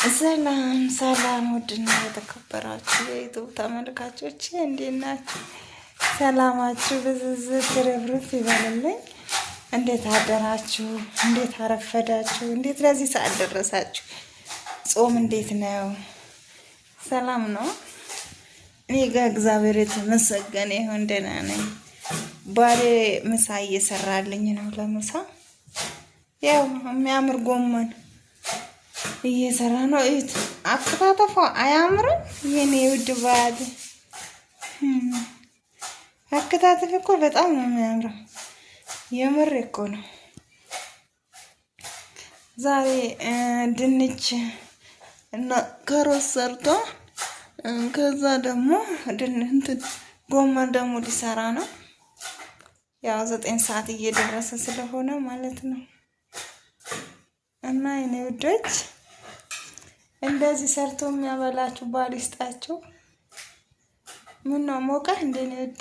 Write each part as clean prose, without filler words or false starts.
ሰላም ሰላም፣ ውድና የተከበራችሁ የዩቱብ ተመልካቾች እንዴት ናችሁ? ሰላማችሁ ብዝዝት ትርፍርፍ ይበልልኝ። እንዴት አደራችሁ? እንዴት አረፈዳችሁ? እንዴት ለዚህ ሰዓት ደረሳችሁ? ጾም እንዴት ነው? ሰላም ነው? እኔ ጋር እግዚአብሔር የተመሰገነ ይሁን ደህና ነኝ። ባሌ ምሳ እየሰራልኝ ነው። ለምሳ ያው የሚያምር ጎመን እየሰራ ነው። እዩት፣ አከታተፏ አያምርም? የኔ ውድ ባል አከታተፍ እኮ በጣም ነው የሚያምረው። የምር እኮ ነው። ዛሬ ድንች እና ካሮት ሰርቶ ከዛ ደግሞ ጎመን ደግሞ ሊሰራ ነው። ያው 9 ሰዓት እየደረሰ ስለሆነ ማለት ነው። እና የኔ ውዶች እንደዚህ ሰርቶ የሚያበላችሁ ባል ይስጣችሁ። ምን ነው ሞቀ እንደኔ ውድ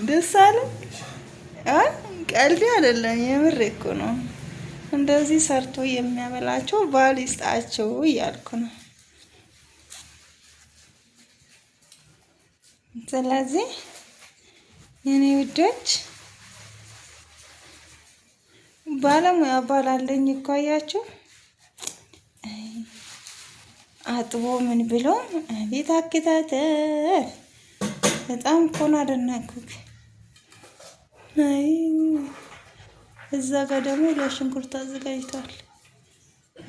ደስ አለ። ቀልድ አይደለም፣ የምር እኮ ነው። እንደዚህ ሰርቶ የሚያበላችሁ ባል ይስጣችሁ እያልኩ ነው። ስለዚህ የኔ ውዶች ባለሙያ ባላለኝ እኮ አያችሁ፣ አጥቦ ምን ብሎ ቤት አከታተፍ በጣም እኮ ነው አደነኩት። አይ እዛ ጋር ደግሞ ለሽንኩርት አዘጋጅቷል።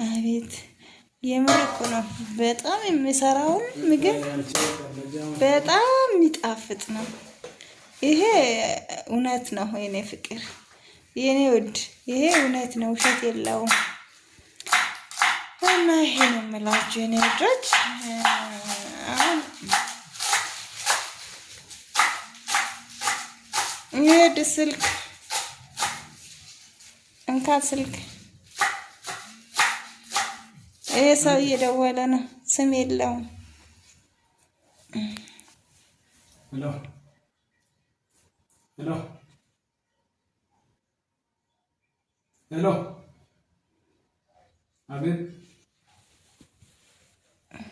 አቤት የምር እኮ ነው። በጣም የሚሰራውን ምግብ በጣም የሚጣፍጥ ነው። ይሄ እውነት ነው የኔ ፍቅር፣ የኔ ውድ፣ ይሄ እውነት ነው፣ ውሸት የለውም። እና ይሄ ነው የምላችሁ የኔ ውዶች። ይሄድ ስልክ እንካ፣ ስልክ ይሄ ሰው እየደወለ ነው፣ ስም የለውም። ሄሎ ሄሎ ሄሎ፣ አቤት።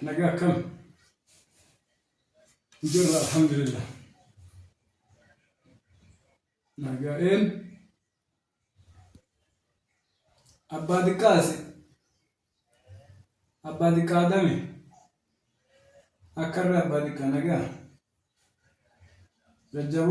ነገ ከም እንጀራ አልሐምዱሊላህ። ነገ አባድቃስ አባድቃ ደሜ አከረ አባድቃ ነገ ረጀቦ